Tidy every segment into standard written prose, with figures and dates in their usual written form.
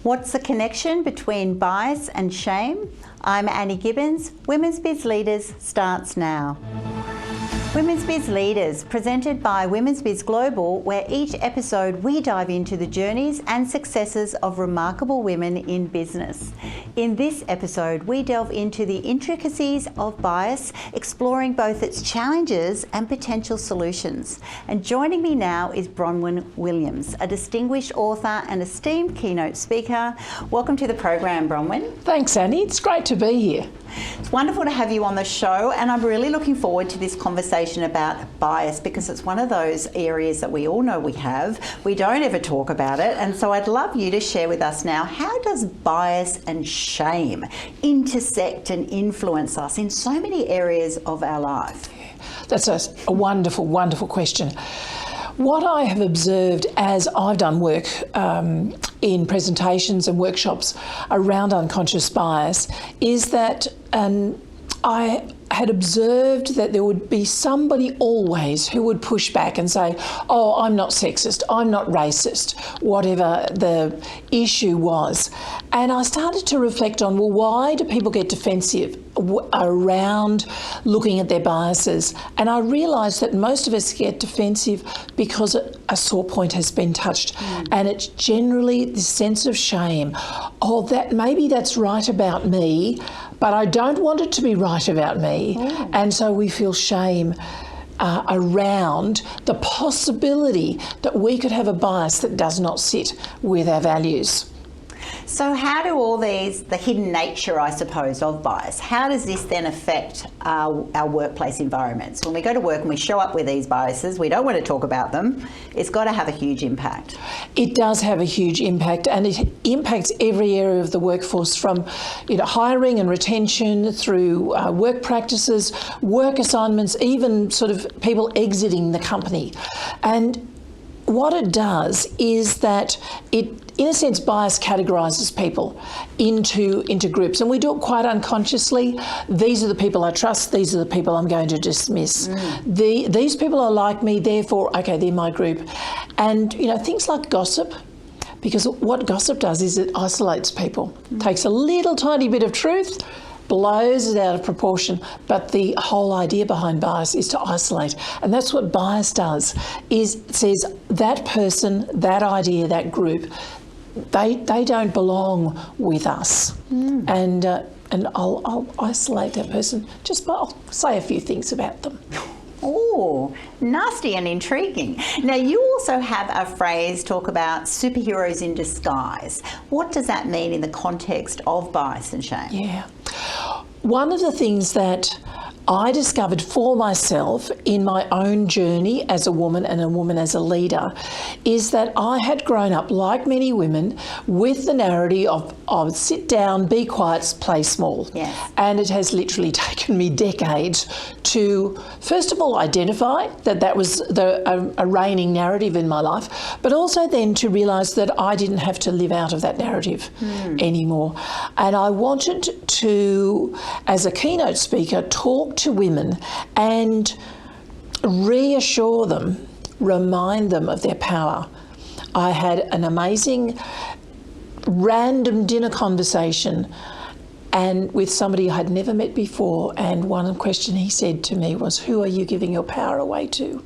What's the connection between bias and shame? I'm Annie Gibbins. Women's Biz Leaders starts now. Women's Biz Leaders, presented by Women's Biz Global, where each episode we dive into the journeys and successes of remarkable women in business. In this episode, we delve into the intricacies of bias, exploring both its challenges and potential solutions. And joining me now is Bronwyn Williams, a distinguished author and esteemed keynote speaker. Welcome to the program, Bronwyn. Thanks, Annie. It's great to be here. It's wonderful to have you on the show, and I'm really looking forward to this conversation about bias because it's one of those areas that we all know we have. We don't ever talk about it, and so I'd love you to share with us now, how does bias and shame intersect and influence us in so many areas of our life? That's a wonderful, wonderful question. What I have observed as I've done work in presentations and workshops around unconscious bias is that I had observed that there would be somebody always who would push back and say, oh, I'm not sexist, I'm not racist, whatever the issue was. And I started to reflect on, well, why do people get defensive around looking at their biases? And I realised that most of us get defensive because a sore point has been touched. And it's generally this sense of shame, oh, that maybe that's right about me, but I don't want it to be right about me. And so we feel shame around the possibility that we could have a bias that does not sit with our values. So how do all these, the hidden nature, I suppose, of bias, how does this then affect our workplace environments? When we go to work and we show up with these biases, we don't want to talk about them, it's got to have a huge impact. It does have a huge impact, and it impacts every area of the workforce, from hiring and retention through work practices, work assignments, even sort of people exiting the company. And what it does is that it, in a sense, bias categorises people into groups, and we do it quite unconsciously. These are the people I trust, these are the people I'm going to dismiss. These people are like me, therefore, okay, they're my group. And, things like gossip, because what gossip does is it isolates people. Takes a little tiny bit of truth, blows it out of proportion, but the whole idea behind bias is to isolate. And that's what bias does, is it says that person, that idea, that group, they don't belong with us. And I'll isolate that person, I'll say a few things about them. Oh, nasty and intriguing. Now, you also have a phrase, talk about superheroes in disguise. What does that mean in the context of bias and shame? Yeah. One of the things that I discovered for myself in my own journey as a woman and a woman as a leader is that I had grown up, like many women, with the narrative of sit down, be quiet, play small. Yes. And it has literally taken me decades to, first of all, identify that was a reigning narrative in my life, but also then to realise that I didn't have to live out of that narrative anymore. And I wanted to, as a keynote speaker, talk to women and reassure them, remind them of their power. I had an amazing random dinner conversation and with somebody I had never met before, and one question he said to me was, who are you giving your power away to?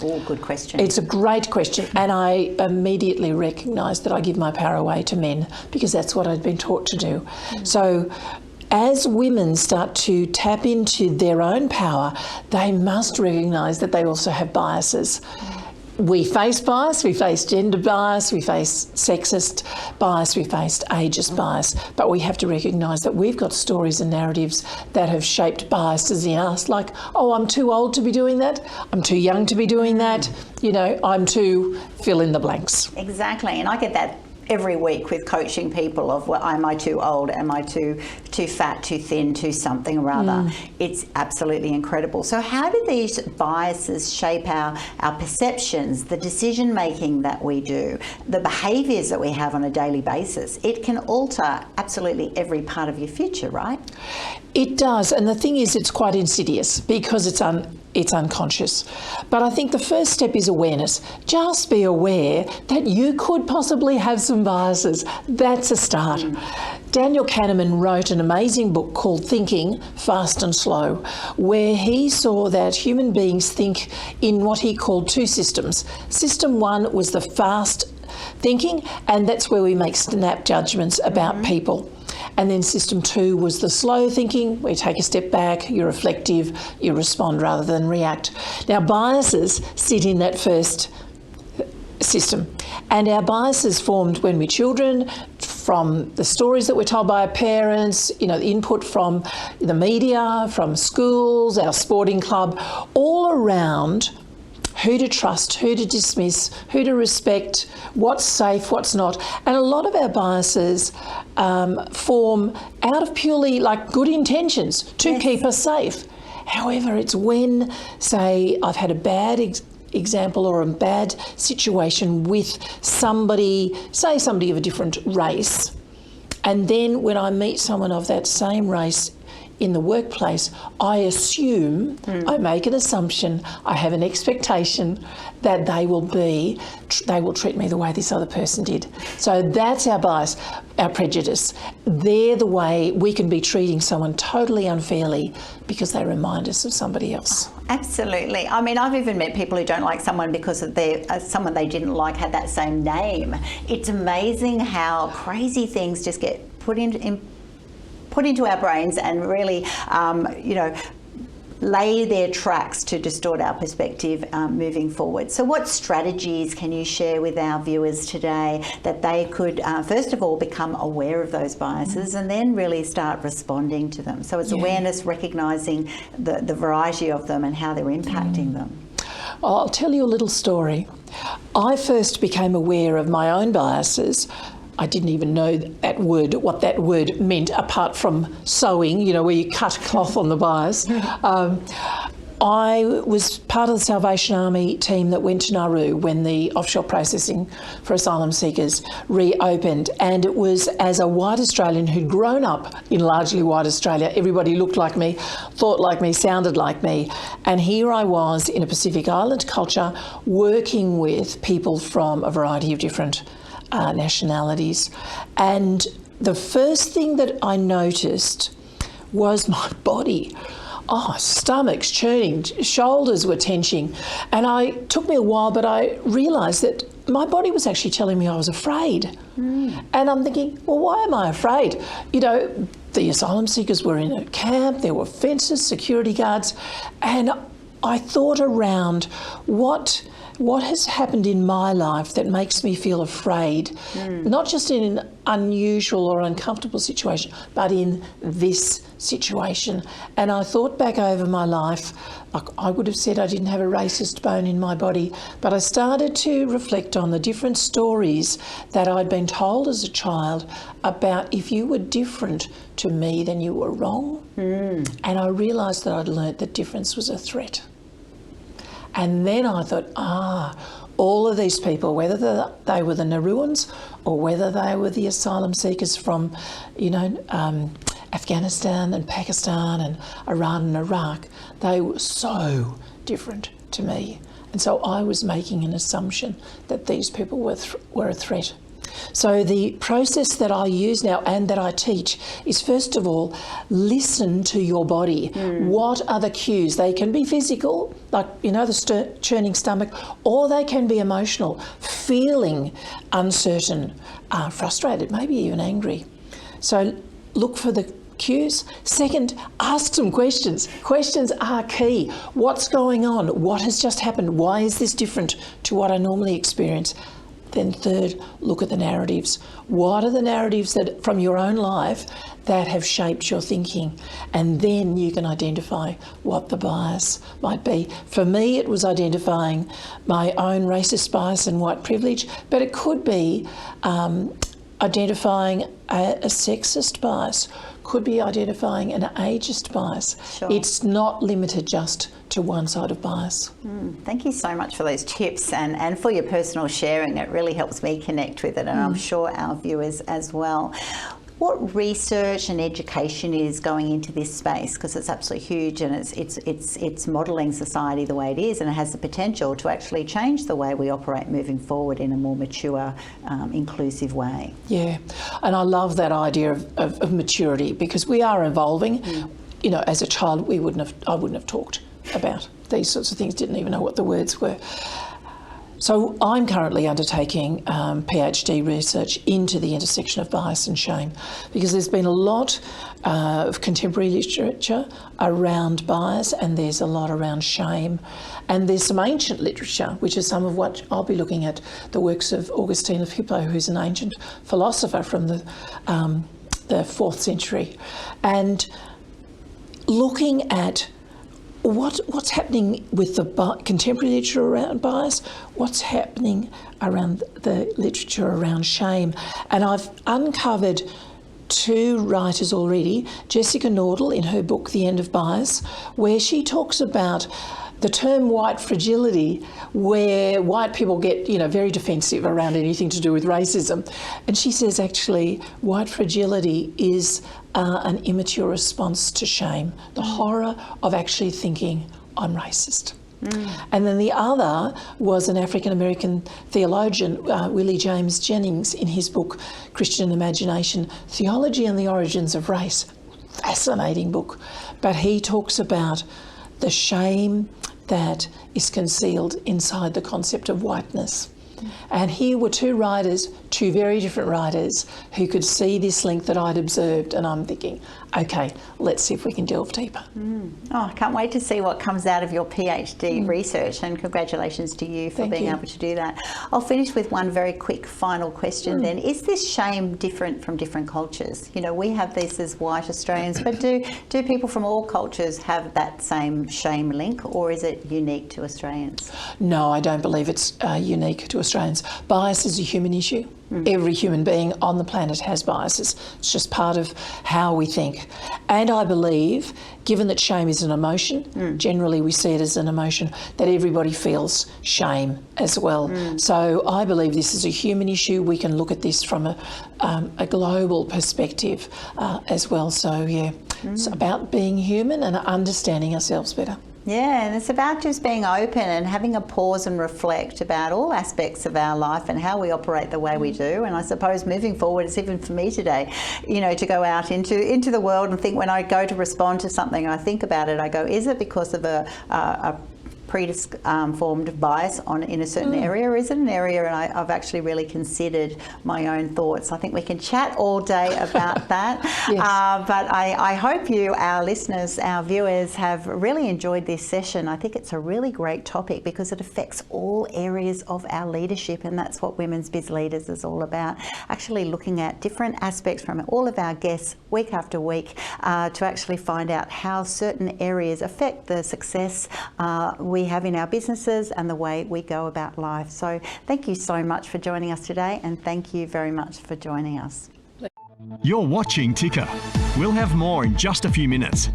Oh, good question. It's a great question, and I immediately recognised that I give my power away to men because that's what I'd been taught to do. So as women start to tap into their own power, they must recognise that they also have biases. We face bias, we face gender bias, we face sexist bias, we face ageist bias, but we have to recognise that we've got stories and narratives that have shaped biases in us, like, oh, I'm too old to be doing that, I'm too young to be doing that, I'm too fill in the blanks. Exactly, and I get that every week with coaching people of, well, am I too old? Am I too fat, too thin, too something or other? It's absolutely incredible. So how do these biases shape our perceptions, the decision making that we do, the behaviours that we have on a daily basis? It can alter absolutely every part of your future, right? It does, and the thing is, it's quite insidious because it's it's unconscious. But I think the first step is awareness. Just be aware that you could possibly have some biases. That's a start. Daniel Kahneman wrote an amazing book called Thinking, Fast and Slow, where he saw that human beings think in what he called two systems. System one was the fast thinking, and that's where we make snap judgments about people. And then system two was the slow thinking, where you take a step back, you're reflective, you respond rather than react. Now, biases sit in that first system. And our biases formed when we're children, from the stories that we're told by our parents, you know, the input from the media, from schools, our sporting club, all around who to trust, who to dismiss, who to respect, what's safe, what's not. And a lot of our biases form out of purely like good intentions to keep us safe. However, it's when, say, I've had a bad example or a bad situation with somebody, say somebody of a different race, and then when I meet someone of that same race in the workplace, I assume, I make an assumption, I have an expectation that they will treat me the way this other person did. So that's our bias, our prejudice. They're the way we can be treating someone totally unfairly because they remind us of somebody else. Absolutely. I mean, I've even met people who don't like someone because of someone they didn't like had that same name. It's amazing how crazy things just get put into our brains and really, lay their tracks to distort our perspective moving forward. So what strategies can you share with our viewers today that they could, first of all, become aware of those biases and then really start responding to them? So it's awareness, recognising the variety of them and how they're impacting them. I'll tell you a little story. I first became aware of my own biases. I didn't even know what that word meant, apart from sewing, you know, where you cut cloth on the bias. I was part of the Salvation Army team that went to Nauru when the offshore processing for asylum seekers reopened, and it was as a white Australian who'd grown up in largely white Australia. Everybody looked like me, thought like me, sounded like me, and here I was in a Pacific Island culture working with people from a variety of different nationalities. And the first thing that I noticed was my body. Stomachs churning, shoulders were tension. And it took me a while, but I realised that my body was actually telling me I was afraid. And I'm thinking, well, why am I afraid? You know, the asylum seekers were in a camp, there were fences, security guards, and I thought around what has happened in my life that makes me feel afraid, not just in an unusual or uncomfortable situation, but in this situation. And I thought back over my life, like I would have said I didn't have a racist bone in my body, but I started to reflect on the different stories that I'd been told as a child about if you were different to me, then you were wrong. And I realised that I'd learnt that difference was a threat. And then I thought, all of these people, whether they were the Nauruans or whether they were the asylum seekers from, Afghanistan and Pakistan and Iran and Iraq, they were so different to me. And so I was making an assumption that these people were a threat. So the process that I use now and that I teach is, first of all, listen to your body. What are the cues? They can be physical, like, the churning stomach, or they can be emotional, feeling uncertain, frustrated, maybe even angry. So look for the cues. Second, ask some questions. Questions are key. What's going on? What has just happened? Why is this different to what I normally experience? Then third, look at the narratives. What are the narratives that from your own life that have shaped your thinking? And then you can identify what the bias might be. For me, it was identifying my own racist bias and white privilege, but it could be identifying a sexist bias, could be identifying an ageist bias. Sure. It's not limited just to one side of bias. Thank you so much for those tips and for your personal sharing. It really helps me connect with it, and I'm sure our viewers as well. what research and education is going into this space, because it's absolutely huge, and it's modelling society the way it is, and it has the potential to actually change the way we operate moving forward in a more mature, inclusive way. Yeah, and I love that idea of maturity, because we are evolving. You know, as a child, I wouldn't have talked about these sorts of things, didn't even know what the words were. So I'm currently undertaking PhD research into the intersection of bias and shame, because there's been a lot of contemporary literature around bias, and there's a lot around shame, and there's some ancient literature, which is some of what I'll be looking at, the works of Augustine of Hippo, who's an ancient philosopher from the 4th century, and looking at what's happening with the contemporary literature around bias, what's happening around the literature around shame. And I've uncovered 2 writers already, Jessica Nordell in her book The End of Bias, where she talks about the term white fragility, where white people get, very defensive around anything to do with racism. And she says actually white fragility is an immature response to shame, the horror of actually thinking I'm racist. And then the other was an African-American theologian, Willie James Jennings, in his book Christian Imagination, Theology and the Origins of Race. Fascinating book. But he talks about the shame that is concealed inside the concept of whiteness. And here were 2 writers, 2 very different writers, who could see this link that I'd observed, and I'm thinking, okay, let's see if we can delve deeper. Oh, I can't wait to see what comes out of your PhD research, and congratulations to you for being able to do that. I'll finish with one very quick final question then. Is this shame different from different cultures? We have this as white Australians, but do people from all cultures have that same shame link, or is it unique to Australians? No, I don't believe it's unique to Australians. Bias is a human issue. Every human being on the planet has biases. It's just part of how we think. And I believe, given that shame is an emotion, generally we see it as an emotion, that everybody feels shame as well. So I believe this is a human issue. We can look at this from a global perspective as well. So yeah, it's about being human and understanding ourselves better. Yeah, and it's about just being open and having a pause and reflect about all aspects of our life and how we operate the way we do. And I suppose moving forward, it's even for me today, to go out into the world and think, when I go to respond to something, I think about it, I go, is it because of a predisformed bias in a certain area, or is it an area, and I've actually really considered my own thoughts. I think we can chat all day about that. Yes. But I hope you, our listeners, our viewers, have really enjoyed this session. I think it's a really great topic because it affects all areas of our leadership, and that's what Women's Biz Leaders is all about, actually looking at different aspects from all of our guests week after week to actually find out how certain areas affect the success we have in our businesses and the way we go about life. So thank you so much for joining us today, and thank you very much for joining us. You're watching Ticker. We'll have more in just a few minutes.